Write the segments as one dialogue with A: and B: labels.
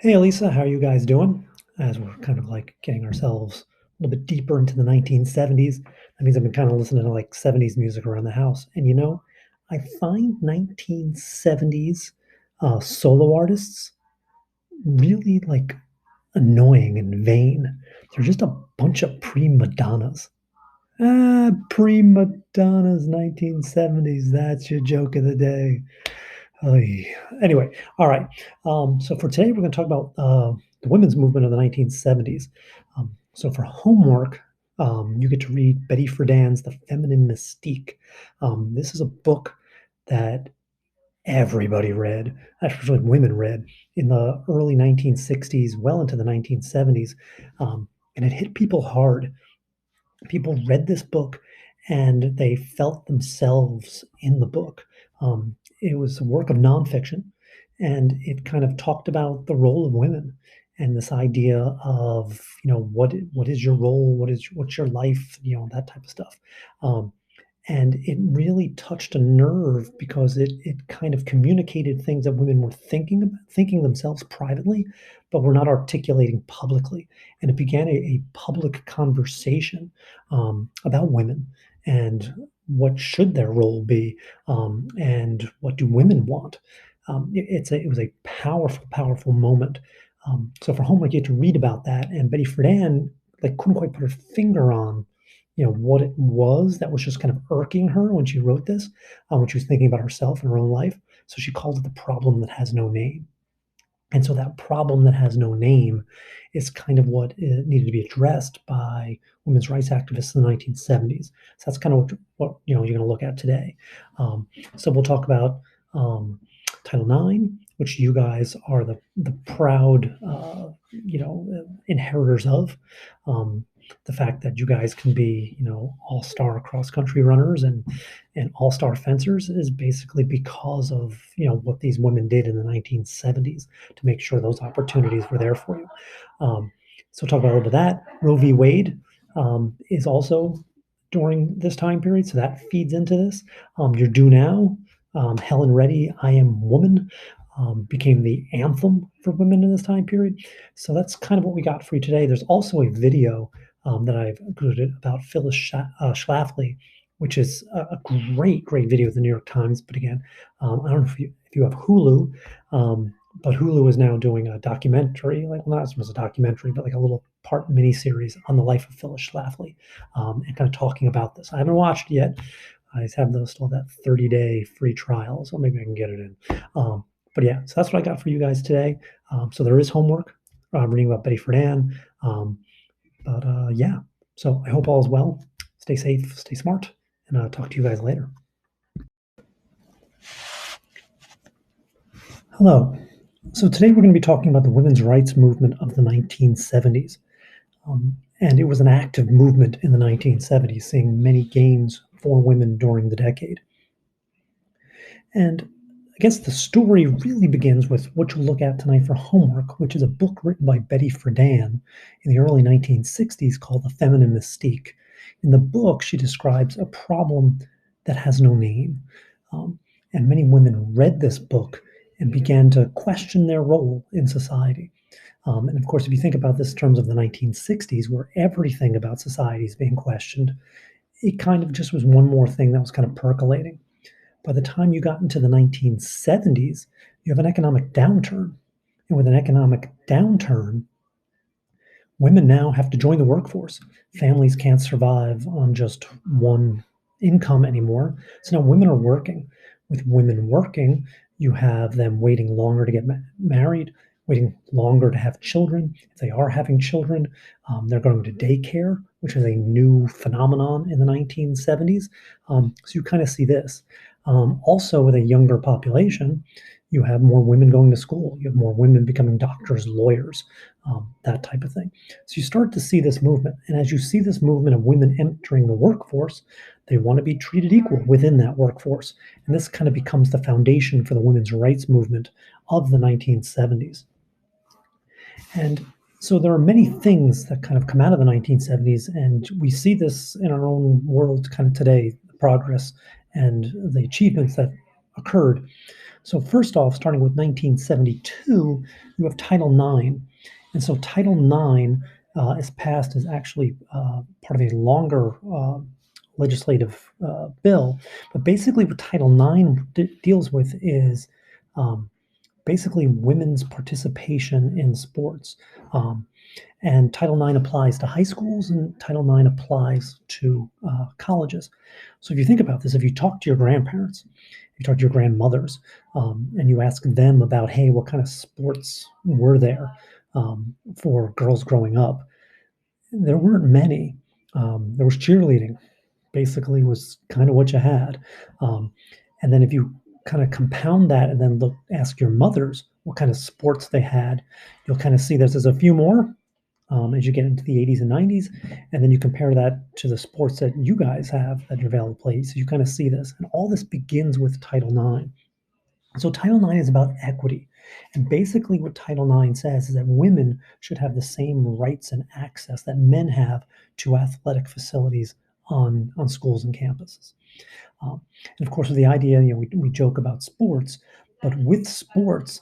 A: Hey, Elisa, how are you guys doing? As we're kind of like getting ourselves a little bit deeper into the 1970s. That means I've been kind of listening to like 70s music around the house. And I find 1970s solo artists really like annoying and vain. They're just a bunch of prima donnas. Prima donnas, 1970s. That's your joke of the day. Oy. Anyway, all right. So for today, we're going to talk about the women's movement of the 1970s. So for homework, you get to read Betty Friedan's The Feminine Mystique. This is a book that everybody read, actually women read, in the early 1960s, well into the 1970s. And it hit people hard. People read this book and they felt themselves in the book. It was a work of nonfiction, and it kind of talked about the role of women and this idea of what is your role, what's your life, that type of stuff. Um, and it really touched a nerve because it kind of communicated things that women were thinking themselves privately, but were not articulating publicly. And it began a public conversation about women and what should their role be, and what do women want. It was a powerful, powerful moment. So for homework, you had to read about that. And Betty Friedan like couldn't quite put her finger on what it was that was just kind of irking her when she wrote this, when she was thinking about herself and her own life. So she called it the problem that has no name. And so that problem that has no name is kind of what needed to be addressed by women's rights activists in the 1970s. So that's kind of what you're going to look at today. So we'll talk about Title IX, which you guys are the proud inheritors of. The fact that you guys can be all-star cross-country runners and all-star fencers is basically because of what these women did in the 1970s to make sure those opportunities were there for you. So talk about a little bit of that. Roe v. Wade is also during this time period, so that feeds into this. You're Due Now, Helen Reddy, I Am Woman, became the anthem for women in this time period. So that's kind of what we got for you today. There's also a video that I've included about Phyllis Schlafly, which is a great, great video of the New York Times. But again, I don't know if you have Hulu, but Hulu is now doing a documentary, like, well, not as much as a documentary, but like a little part miniseries on the life of Phyllis Schlafly, and kind of talking about this. I haven't watched it yet. I have still that 30-day free trial, so maybe I can get it in. But yeah, so that's what I got for you guys today. So there is homework, reading about Betty Friedan. Yeah, so I hope all is well. Stay safe, stay smart, and I'll talk to you guys later. Hello. So today we're going to be talking about the women's rights movement of the 1970s. And it was an active movement in the 1970s, seeing many gains for women during the decade. And I guess the story really begins with what you'll look at tonight for homework, which is a book written by Betty Friedan in the early 1960s called The Feminine Mystique. In the book, she describes a problem that has no name. And many women read this book and began to question their role in society. And of course, if you think about this in terms of the 1960s, where everything about society is being questioned, it kind of just was one more thing that was kind of percolating. By the time you got into the 1970s, you have an economic downturn. And with an economic downturn, women now have to join the workforce. Families can't survive on just one income anymore. So now women are working. With women working, you have them waiting longer to get married, waiting longer to have children. If they are having children, they're going to daycare, which is a new phenomenon in the 1970s. So you kind of see this. Also, with a younger population, you have more women going to school. You have more women becoming doctors, lawyers, that type of thing. So you start to see this movement. And as you see this movement of women entering the workforce, they want to be treated equal within that workforce. And this kind of becomes the foundation for the women's rights movement of the 1970s. And so there are many things that kind of come out of the 1970s, and we see this in our own world kind of today, the progress and the achievements that occurred. So first off, starting with 1972, you have Title IX. And so Title IX is passed as actually part of a longer legislative bill. But basically, what Title IX deals with is um, basically women's participation in sports. Um, and Title IX applies to high schools and Title IX applies to colleges. So if you think about this, if you talk to your grandparents, if you talk to your grandmothers, and you ask them about, hey, what kind of sports were there for girls growing up, there weren't many. There was cheerleading, basically was kind of what you had. Um, and then if you kind of compound that and then ask your mothers what kind of sports they had, you'll kind of see there's a few more as you get into the 80s and 90s. And then you compare that to the sports that you guys have that your Valley plays. So you kind of see this. And all this begins with Title IX. So Title IX is about equity. And basically, what Title IX says is that women should have the same rights and access that men have to athletic facilities on schools and campuses. Um, and of course, with the idea, we joke about sports, but with sports,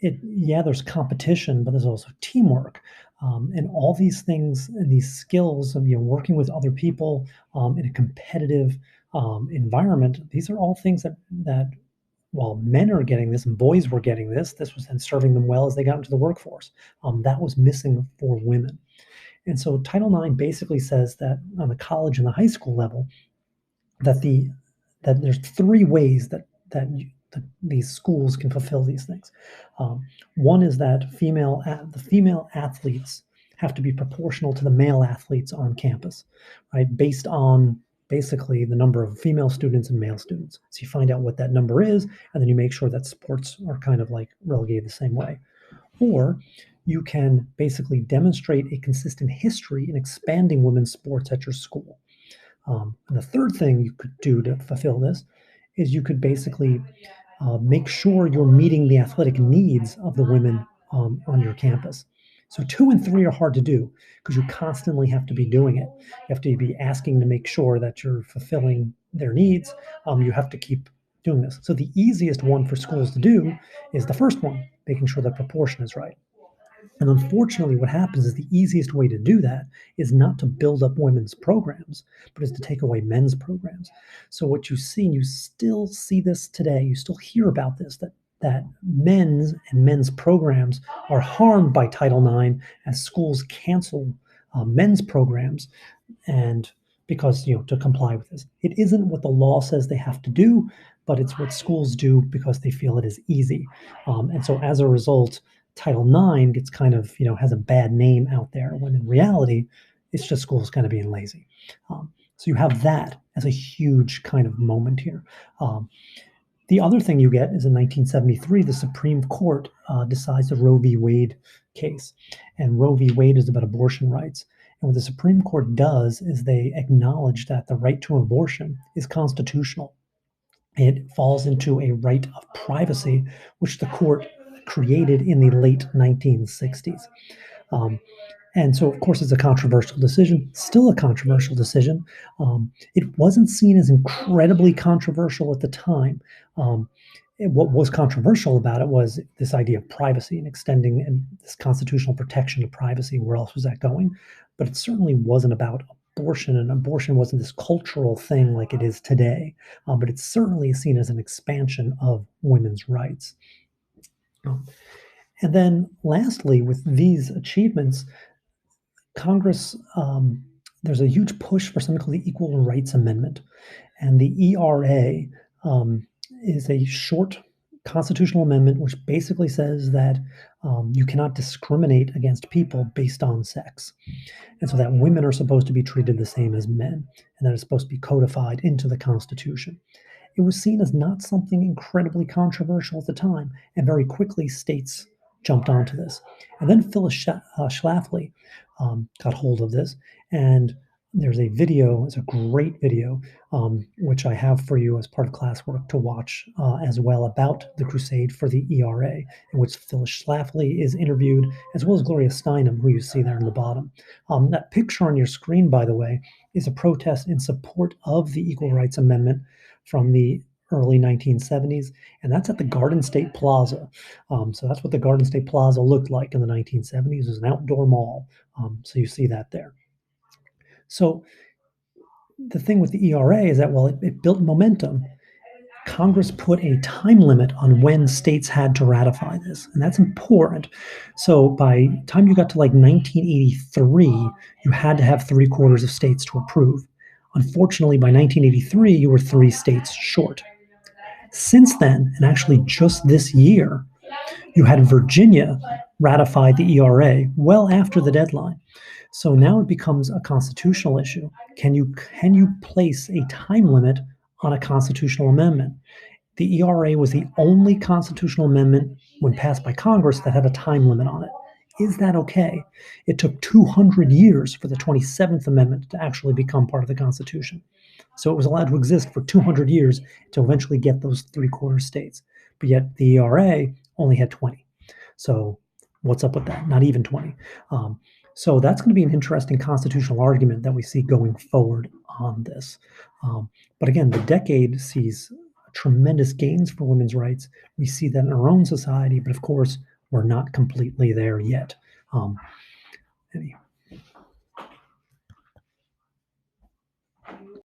A: there's competition, but there's also teamwork, and all these things and these skills of working with other people in a competitive environment. These are all things that while men are getting this and boys were getting this was then serving them well as they got into the workforce. That was missing for women. And so Title IX basically says that on the college and the high school level, that there's three ways that these schools can fulfill these things. One is that the female athletes have to be proportional to the male athletes on campus, right? Based on basically the number of female students and male students. So you find out what that number is, and then you make sure that sports are kind of like relegated the same way. Or you can basically demonstrate a consistent history in expanding women's sports at your school. And the third thing you could do to fulfill this is you could basically make sure you're meeting the athletic needs of the women on your campus. So two and three are hard to do because you constantly have to be doing it. You have to be asking to make sure that you're fulfilling their needs. You have to keep doing this. So the easiest one for schools to do is the first one, making sure the proportion is right. And unfortunately, what happens is the easiest way to do that is not to build up women's programs, but is to take away men's programs. So what you see, and you still see this today, you still hear about this, that men's programs are harmed by Title IX as schools cancel men's programs and because to comply with this. It isn't what the law says they have to do, but it's what schools do because they feel it is easy. And so as a result, Title IX gets kind of has a bad name out there when in reality it's just schools kind of being lazy. So you have that as a huge kind of moment here. The other thing you get is in 1973, the Supreme Court decides the Roe v. Wade case. And Roe v. Wade is about abortion rights. And what the Supreme Court does is they acknowledge that the right to abortion is constitutional. It falls into a right of privacy, which the court created in the late 1960s. Um, and so, of course, it's a controversial decision, still a controversial decision. It wasn't seen as incredibly controversial at the time. What was controversial about it was this idea of privacy and extending and this constitutional protection to privacy. Where else was that going? But it certainly wasn't about abortion, and abortion wasn't this cultural thing like it is today. But it's certainly seen as an expansion of women's rights. And then, lastly, with these achievements, Congress, there's a huge push for something called the Equal Rights Amendment. And the ERA is a short constitutional amendment which basically says that you cannot discriminate against people based on sex. And so that women are supposed to be treated the same as men, and that it's supposed to be codified into the Constitution. It was seen as not something incredibly controversial at the time, and very quickly states jumped onto this. And then Phyllis Schlafly got hold of this, and there's a video, it's a great video, which I have for you as part of classwork to watch as well about the crusade for the ERA, in which Phyllis Schlafly is interviewed, as well as Gloria Steinem, who you see there in the bottom. That picture on your screen, by the way, is a protest in support of the Equal Rights Amendment from the early 1970s, and that's at the Garden State Plaza. So that's what the Garden State Plaza looked like in the 1970s. It was an outdoor mall. So you see that there. So the thing with the ERA is that while it built momentum, Congress put a time limit on when states had to ratify this, and that's important. So by the time you got to like 1983, you had to have three-quarters of states to approve. Unfortunately, by 1983, you were three states short. Since then, and actually just this year, you had Virginia ratify the ERA well after the deadline. So now it becomes a constitutional issue. Can you place a time limit on a constitutional amendment? The ERA was the only constitutional amendment when passed by Congress that had a time limit on it. Is that okay? It took 200 years for the 27th Amendment to actually become part of the Constitution. So it was allowed to exist for 200 years to eventually get those three-quarter states. But yet the ERA only had 20. So what's up with that? Not even 20. So that's going to be an interesting constitutional argument that we see going forward on this. But again, the decade sees tremendous gains for women's rights. We see that in our own society, but of course, we're not completely there yet. Anyway.